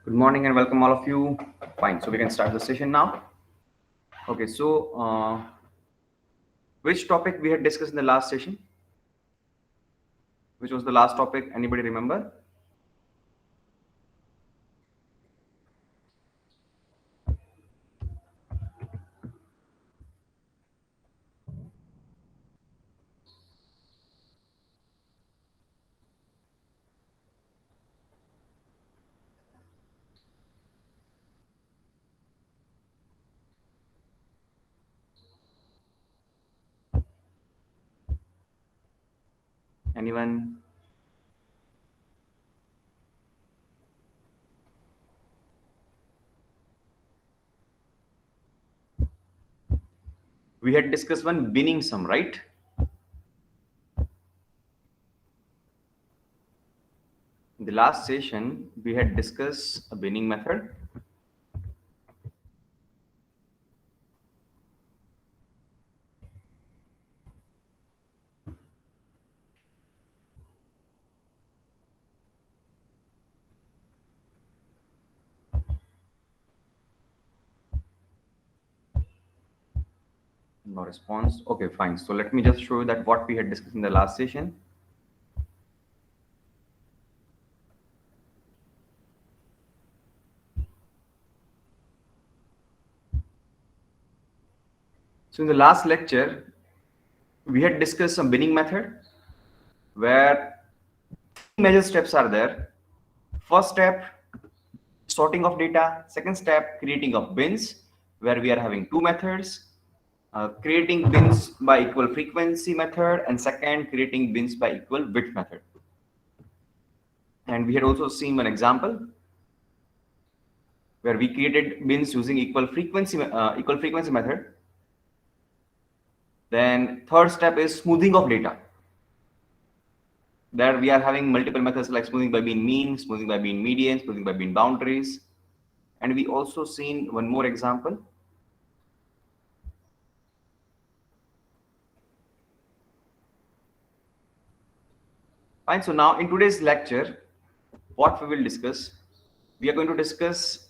Good morning and welcome all of you. Fine, so we can start the session now. Okay, so which topic we had discussed in the last session? Which was the last topic? Anybody remember? Anyone? We had discussed one binning sum, right? In the last session, we had discussed a binning method. No response. Okay, fine. So let me just show you that what we had discussed in the last session. So in the last lecture, we had discussed some binning method where three major steps are there. First step, sorting of data. Second step, creating of bins, where we are having two methods. Creating bins by equal frequency method, and second, creating bins by equal width method. And we had also seen one example where we created bins using equal frequency method. Then third step is smoothing of data. There we are having multiple methods like smoothing by bin mean, smoothing by bin median, smoothing by bin boundaries. And we also seen one more example. Fine. So now in today's lecture, what we will discuss, we are going to discuss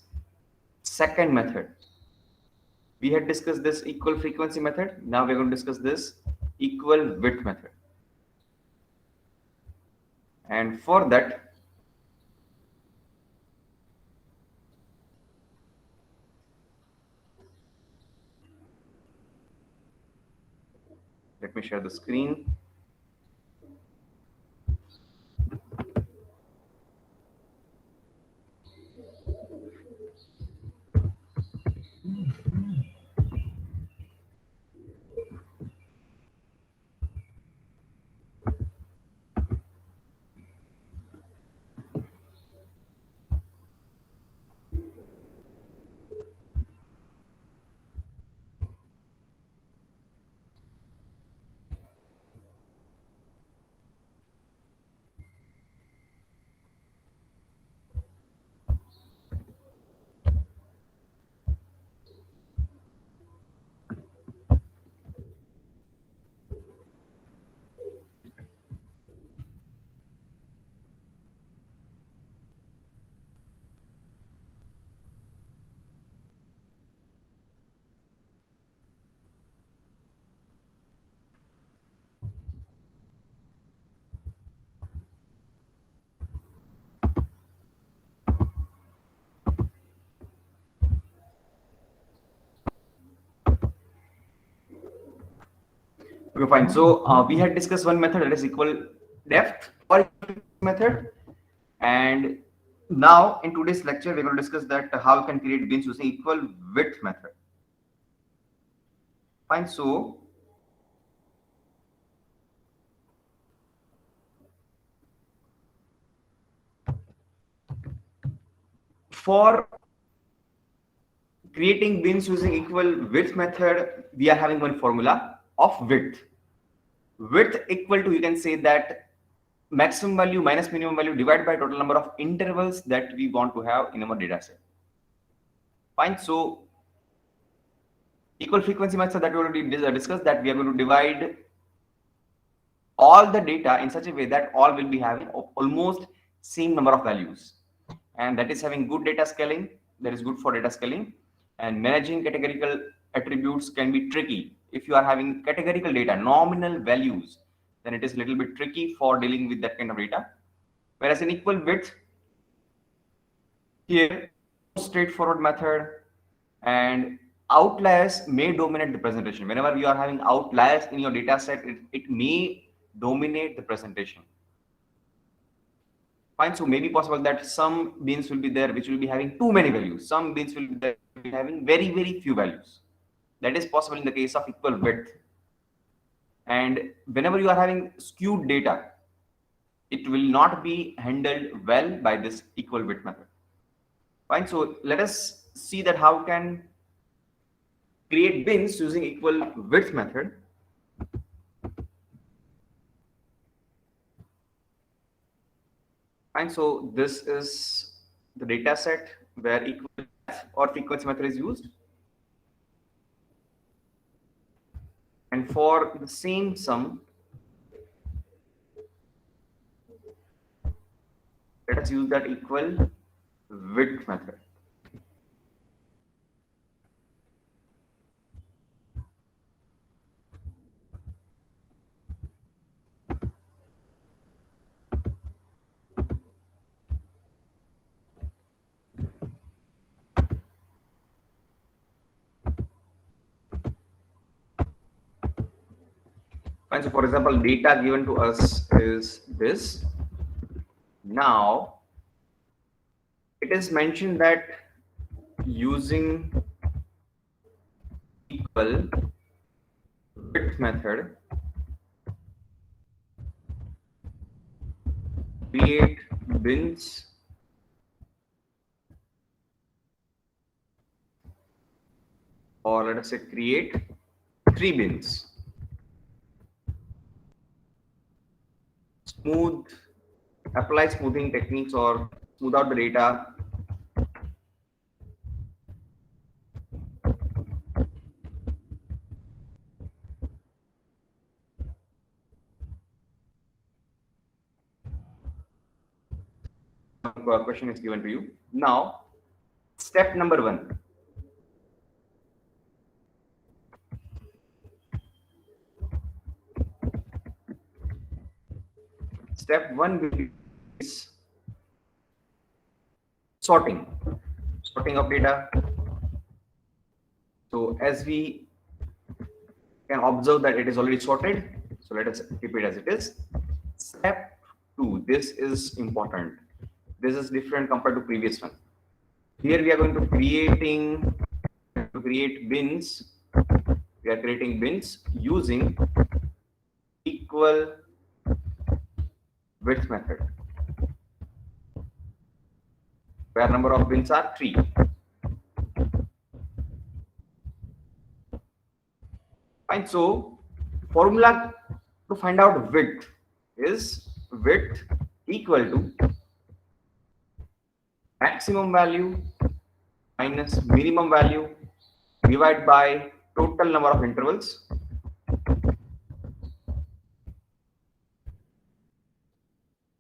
second method. We had discussed this equal frequency method. Now we're going to discuss this equal width method. And for that, let me share the screen. Okay, fine. So we had discussed one method, that is equal depth or method. And now in today's lecture, we're going to discuss that how we can create bins using equal width method. Fine. So for creating bins using equal width method, we are having one formula of width. Width equal to, you can say that maximum value minus minimum value divided by total number of intervals that we want to have in our data set. Fine. So equal frequency method that we already discussed, that we are going to divide all the data in such a way that all will be having almost same number of values. and that is having good data scaling. That is good for data scaling. And managing categorical attributes can be tricky. If you are having categorical data, nominal values, then it is a little bit tricky for dealing with that kind of data. Whereas in equal width, here, straightforward method, and outliers may dominate the presentation. Whenever you are having outliers in your data set, it may dominate the presentation. Fine. So maybe possible that some bins will be there which will be having too many values. Some bins will be there having very, very few values. That is possible in the case of equal width. And whenever you are having skewed data, it will not be handled well by this equal width method. Fine. So let us see that how can create bins using equal width method. Fine. So this is the data set where equal or frequency method is used. And for the same sum, let us use that equal width method. Fine. So for example, data given to us is this. Now it is mentioned that using equal width method, create bins or let us say create 3 bins. Apply smoothing techniques or smooth out the data. Question is given to you. Now, step number 1. Step 1 is sorting of data. So as we can observe that it is already sorted, so let us keep it as it is. Step 2, this is important. This is different compared to previous one. Here we are going to create bins. We are creating bins using equal width method, where number of bins are 3. Fine. So formula to find out width is width equal to maximum value minus minimum value divided by total number of intervals.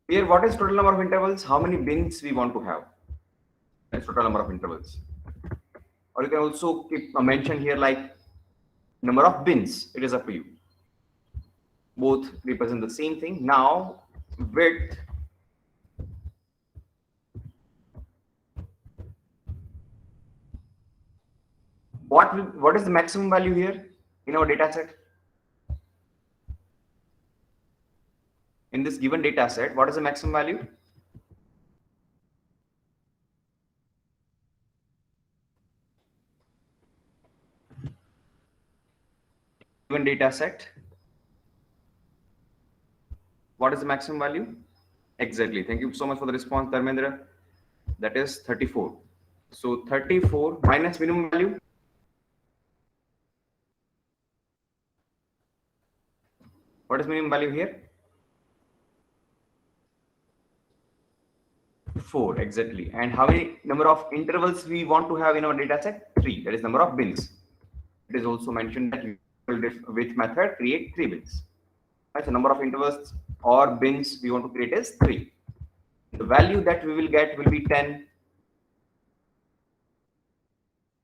Here, what is total number of intervals? How many bins we want to have? That's total number of intervals. Or you can also keep a mention here like number of bins. It is up to you. Both represent the same thing. Now, width what is the maximum value here in our data set? In this given data set, what is the maximum value? Given data set, what is the maximum value? Exactly. Thank you so much for the response, Dharmendra. That is 34. So 34 minus minimum value. What is minimum value here? 4, exactly. And how many number of intervals we want to have in our data set? 3. That is number of bins. It is also mentioned that with method create 3 bins. Right, so number of intervals or bins we want to create is 3. The value that we will get will be 10,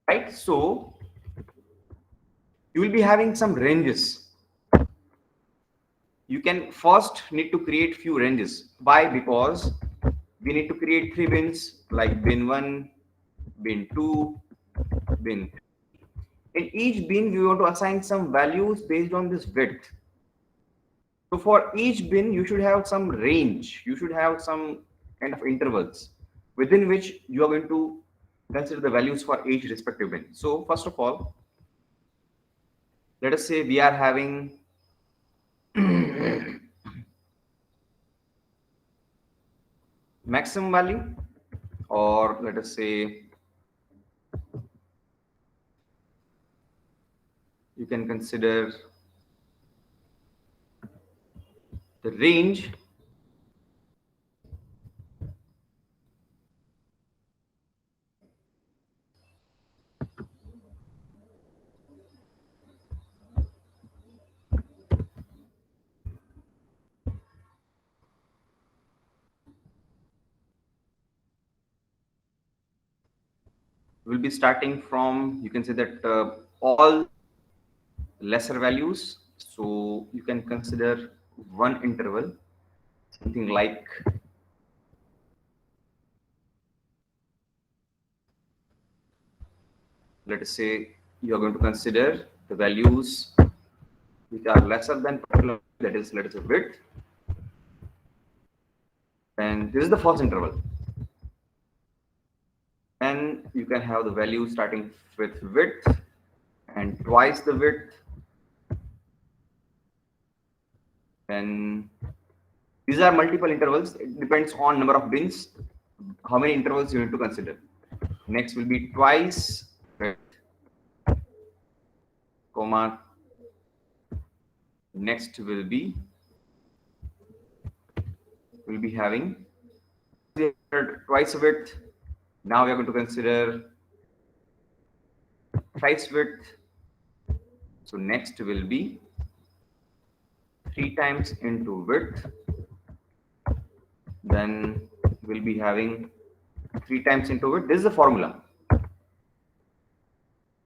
right? So you will be having some ranges. You can first need to create few ranges. Why? Because we need to create 3 bins like bin 1, bin 2, bin 3. In each bin, we want to assign some values based on this width. So for each bin, you should have some range. You should have some kind of intervals within which you are going to consider the values for each respective bin. So first of all, let us say we are having maximum value, or let us say you can consider the range will be starting from, you can say that all lesser values. So you can consider one interval, something like, let us say you are going to consider the values which are lesser than particular, that is, let us say width. And this is the first interval. And you can have the value starting with width and twice the width. And these are multiple intervals. It depends on number of bins, how many intervals you need to consider. Next will be twice width, comma. Next will be having twice width. Now we are going to consider thrice width. So next will be 3 times into width. Then we'll be having 3 times into width. This is the formula.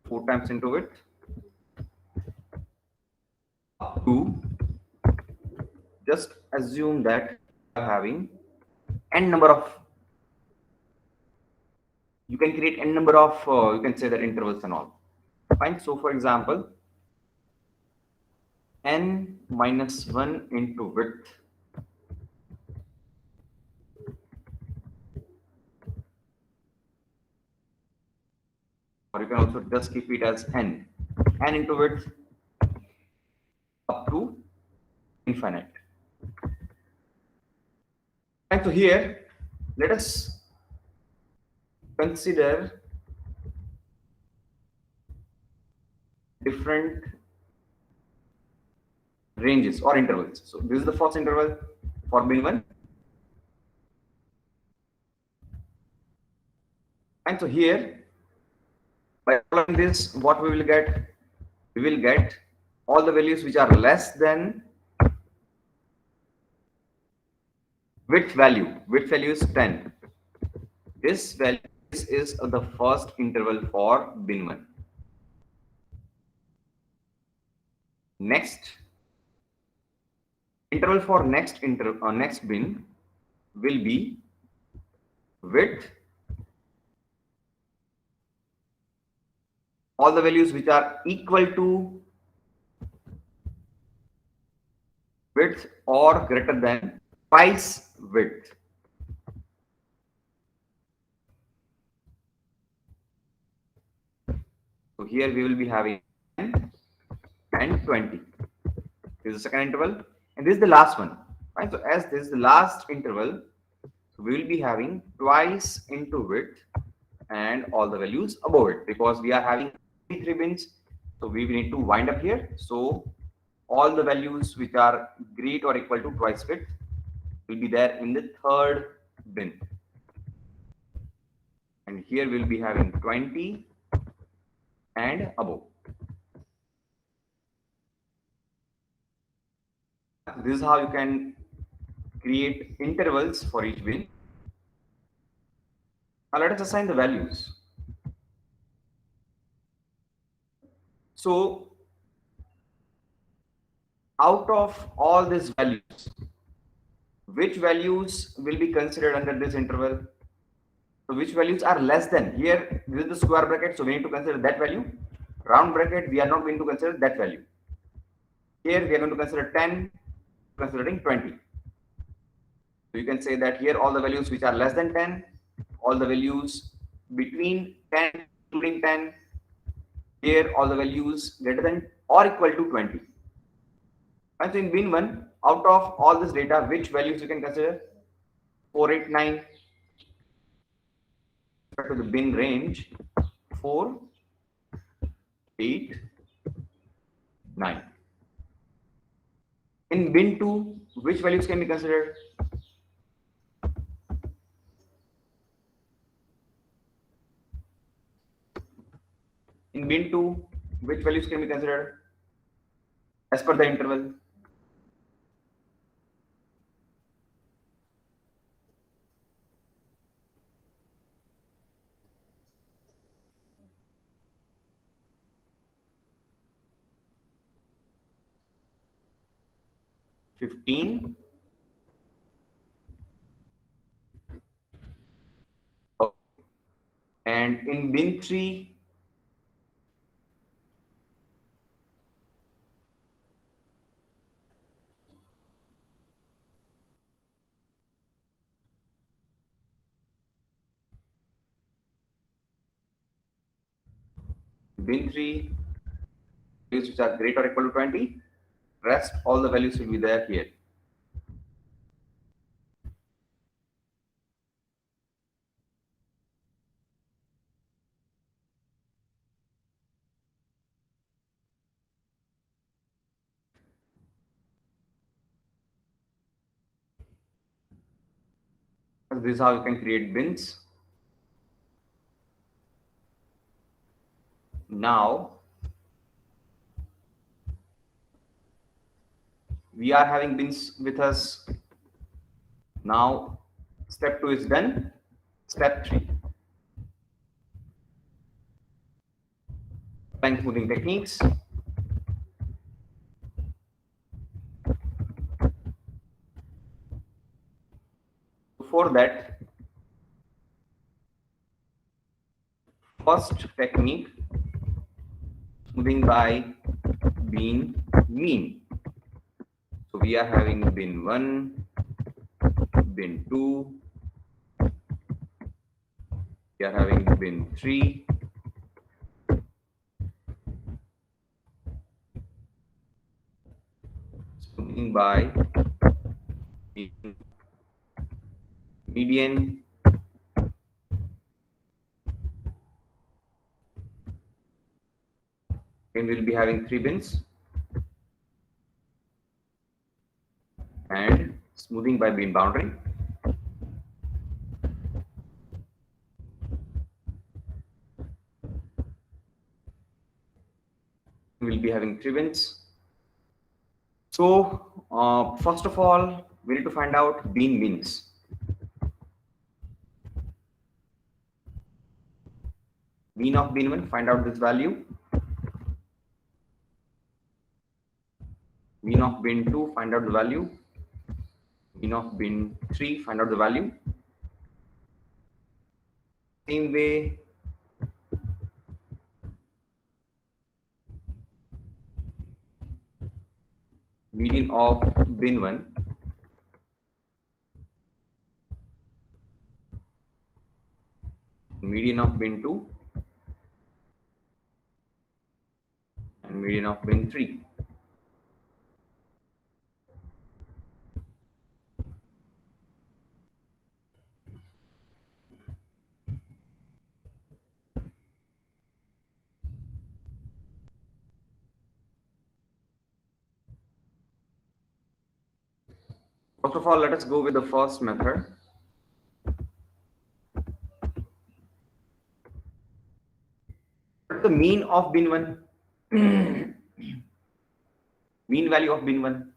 4 times into width. Up to, just assume that you are having n number of, you can create n number of, you can say that intervals and all. Fine. So for example, n minus 1 into width. Or you can also just keep it as n into width up to infinite. And so here, let us consider different ranges or intervals. So this is the first interval for bin 1. And so here, by following this, what we will get? We will get all the values which are less than width value. Width value is 10. This value is the first interval for bin 1. Next interval for next bin will be width, all the values which are equal to width or greater than twice width. So here we will be having 10 and 20. This is the second interval, and this is the last one. Right? So as this is the last interval, so we will be having twice into width and all the values above it, because we are having 3 bins. So we need to wind up here. So all the values which are greater or equal to twice width will be there in the third bin. And here we'll be having 20 and above. This is how you can create intervals for each bin. Now let us assign the values. So out of all these values, which values will be considered under this interval? So which values are less than? Here, this is the square bracket, so we need to consider that value. Round bracket, we are not going to consider that value. Here, we are going to consider 10, considering 20. So you can say that here all the values which are less than 10, all the values between 10 including 10, here all the values greater than or equal to 20. And so in bin 1, out of all this data, which values you can consider? 489 to the bin range 4, 8, 9. In bin 2, which values can be considered? In bin 2, which values can be considered as per the interval? Fifteen. And in bin 3, values which are greater or equal to 20, rest all the values will be there here. This is how you can create bins. Now we are having bins with us. Now step 2 is done. Step 3, applying smoothing techniques. For that, first technique, smoothing by bin mean. So we are having bin 1, bin 2, we are having bin 3, smoothing by median, and we'll be having 3 bins, and smoothing by bin boundary. We'll be having 3 bins. So first of all, we need to find out bin means. Mean of bin 1, find out this value. Mean of bin 2, find out the value. Mean of bin 3, find out the value. Same way, median of bin 1, median of bin 2, and median of bin 3. First of all, let us go with the first method. What is the mean of bin 1? Mean value of bin 1.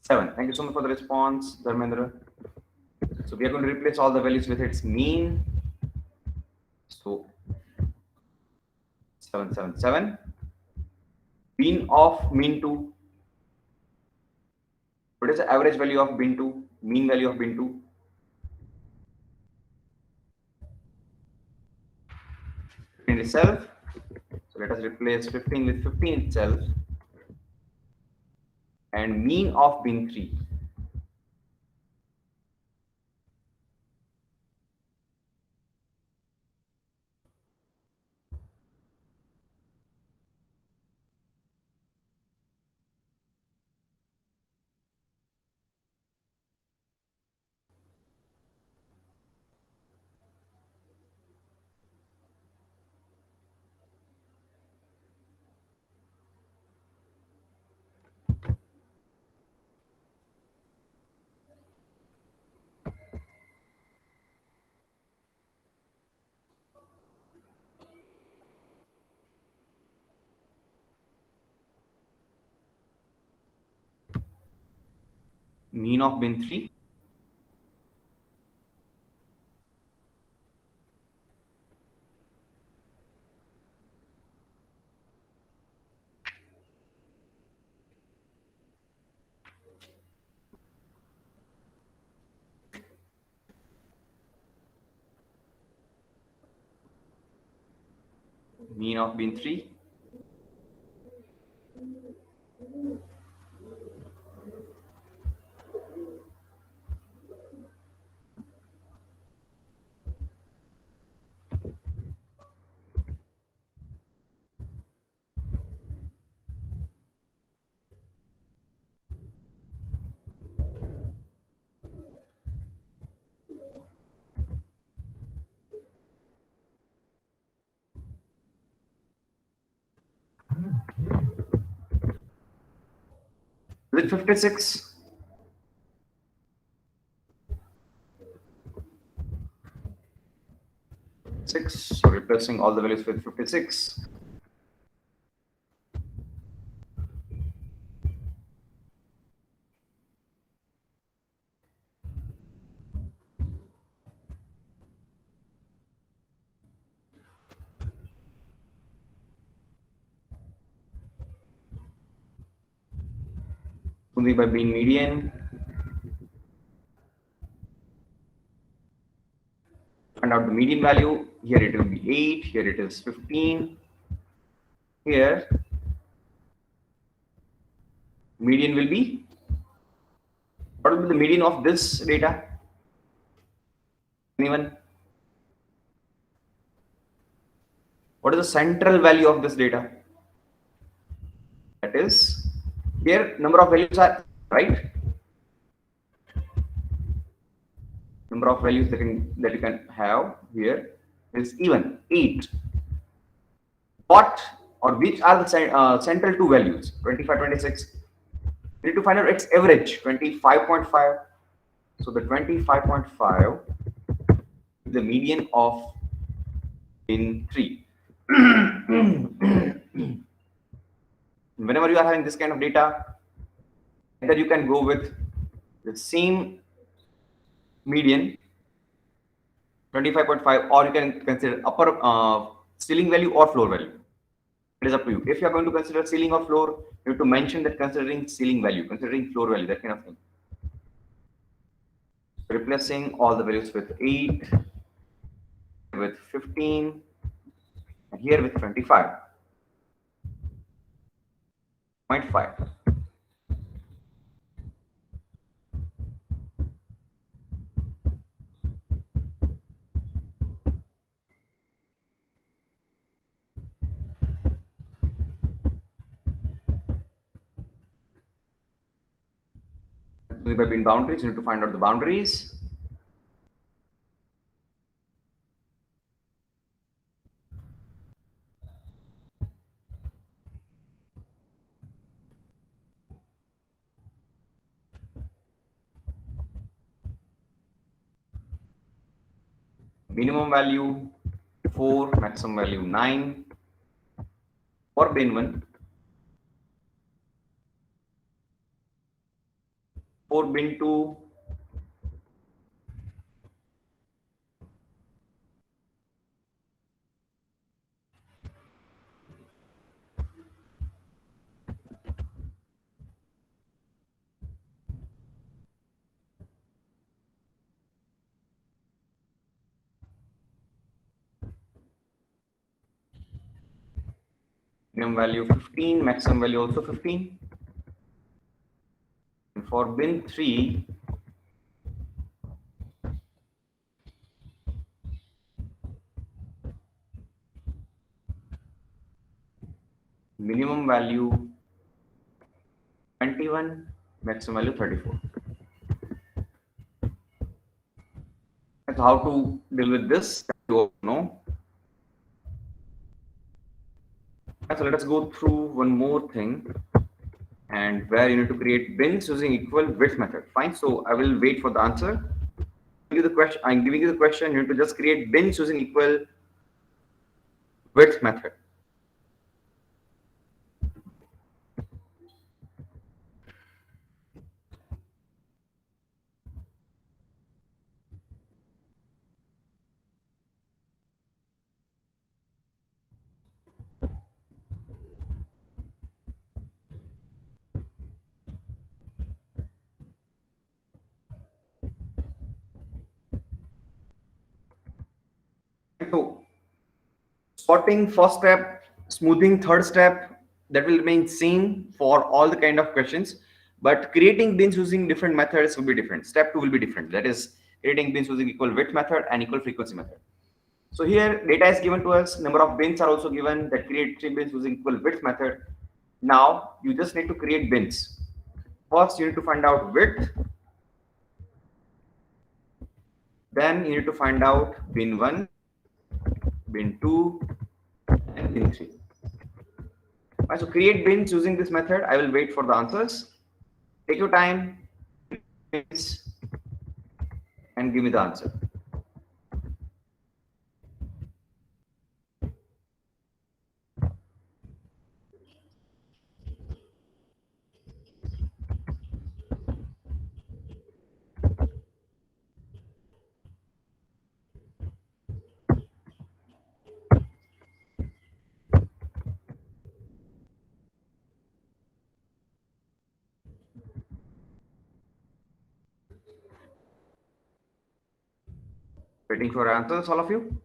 7. Thank you so much for the response, Dharmendra. So we are going to replace all the values with its mean. So 777. Mean of mean 2. What is the average value of mean 2? Mean value of mean 2? 15 itself. So let us replace 15 with 15 itself. And mean of mean 3. Mean of mean 3. Mean of mean 3. With 56. So replacing all the values with 56. Only by mean median. Find out the median value. Here it will be 8. Here it is 15. Here median will be, what will be the median of this data? Anyone? What is the central value of this data? That is, here number of values are right. Number of values that you can have here is even 8. What or which are the central two values? 25, 26. We need to find out its average, 25.5. So the 25.5 is the median of in 3. Whenever you are having this kind of data, either you can go with the same median 25.5, or you can consider upper ceiling value or floor value. It is up to you. If you are going to consider ceiling or floor, you have to mention that considering ceiling value, considering floor value, that kind of thing. Replacing all the values with 8, with 15, and here with 25.5. By being boundaries, you need to find out the boundaries. Minimum value 4, maximum value 9 for bin 1. for bin 2, minimum value 15, maximum value also 15. And for bin 3, minimum value 21, maximum value 34. That's how to deal with this. You all know. So let us go through one more thing, and where you need to create bins using equal width method. Fine. So I will wait for the answer. Give you the question. I'm giving you the question. You need to just create bins using equal width method. So sorting first step, smoothing third step, that will remain same for all the kind of questions. But creating bins using different methods will be different. Step 2 will be different. That is creating bins using equal width method and equal frequency method. So here data is given to us, number of bins are also given, that create 3 bins using equal width method. Now you just need to create bins. First you need to find out width, then you need to find out bin 1, bin 2, and bin 3. So create bins using this method. I will wait for the answers. Take your time and give me the answer. Waiting for answers, all of you.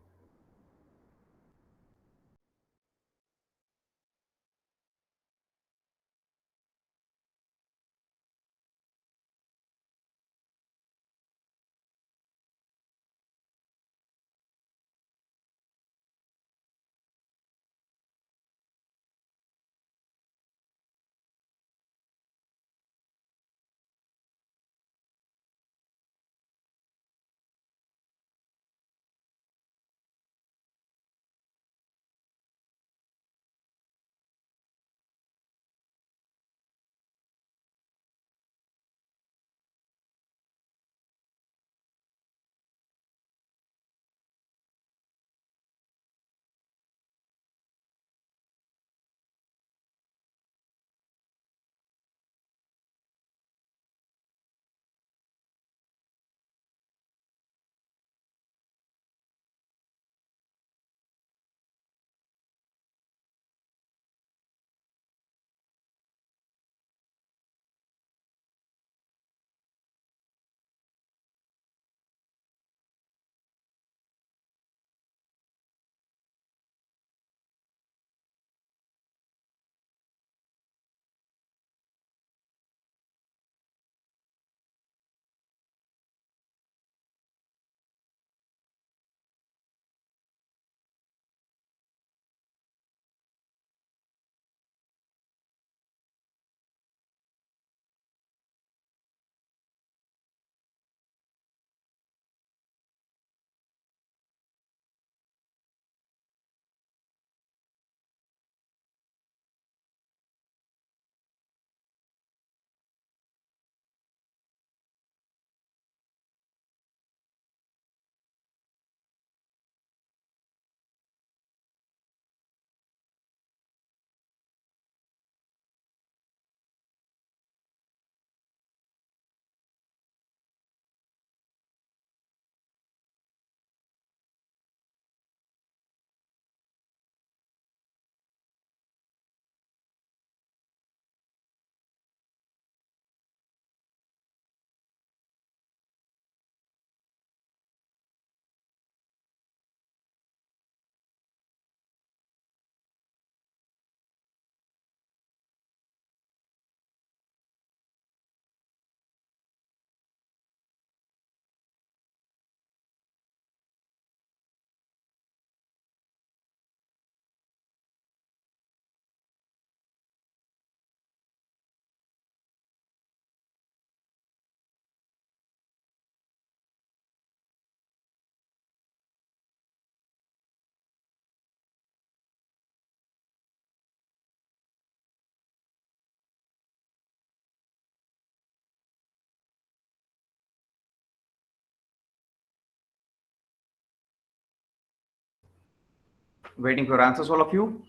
Waiting for answers, all of you.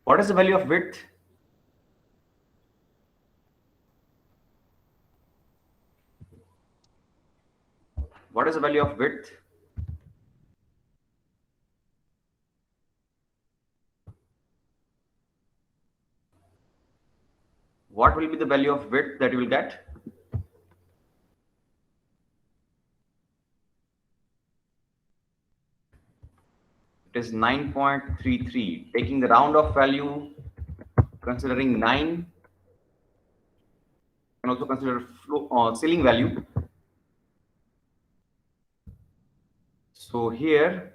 What is the value of width? What is the value of width? What will be the value of width that you will get? It is 9.33. Taking the round off value, considering 9, and also consider ceiling value. So here,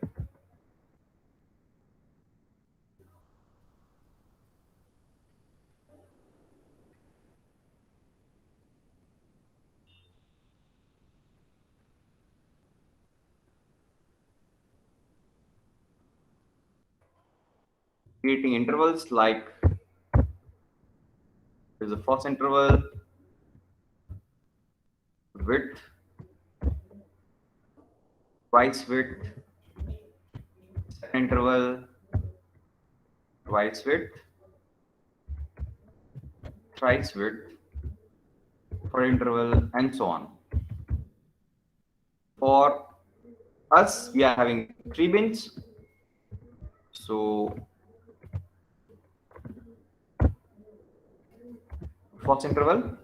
creating intervals like there's the first interval, width, twice width, second interval, twice width, thrice width, third interval, and so on. For us, we are having 3 bins. So first interval,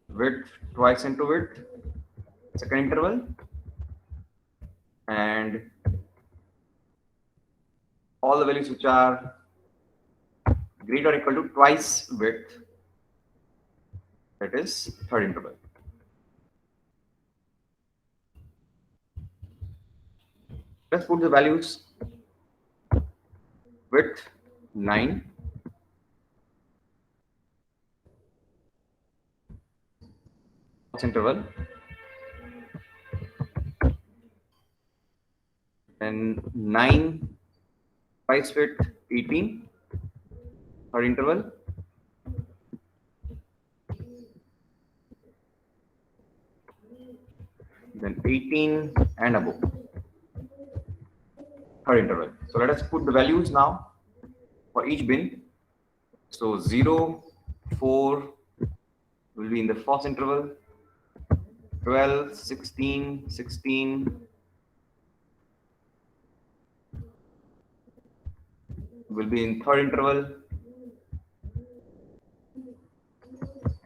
width twice into width, second interval, and all the values which are greater or equal to twice width, that is third interval. Let's put the values. Width 9, first interval, then 9 twice width 18, third interval, then 18 and above, third interval. So let us put the values now for each bin. So 0, 4 will be in the first interval, 12, 16, 16 will be in third interval,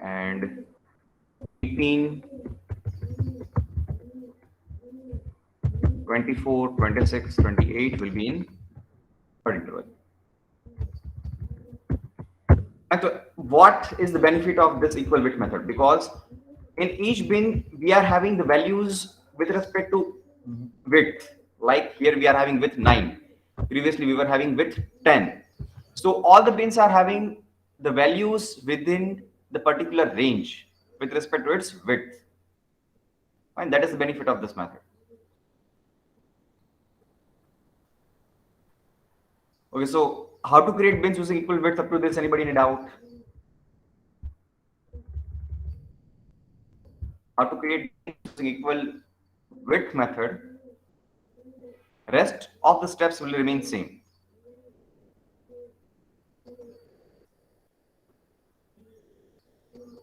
and 18, 24, 26, 28 will be in third interval. And so what is the benefit of this equal width method? Because in each bin, we are having the values with respect to width. Like here, we are having width 9. Previously, we were having width 10. So all the bins are having the values within the particular range with respect to its width. And that is the benefit of this method. Okay, so how to create bins using equal width? Up to this, anybody any doubt? How to create bins using equal width method? Rest of the steps will remain same.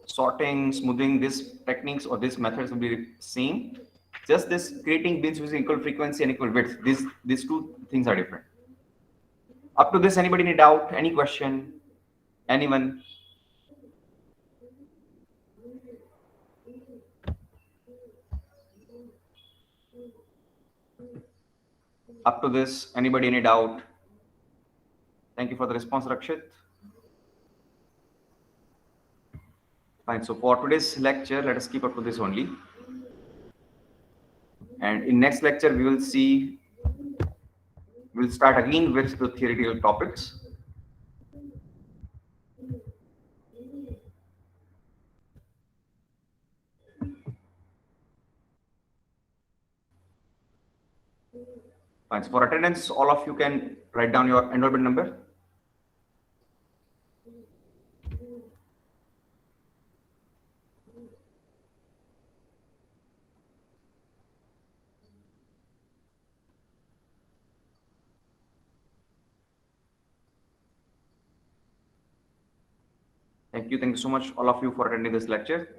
Sorting, smoothing, these techniques or these methods will be same. Just this creating bins using equal frequency and equal width. These two things are different. Up to this, anybody any doubt? Any question? Anyone? Up to this, anybody any doubt? Thank you for the response, Rakshit. Fine. So for today's lecture, let us keep up to this only. And in next lecture, we will see. We'll start again with the theoretical topics. Fine. So for attendance, all of you can write down your enrollment number. Thank you so much, all of you, for attending this lecture.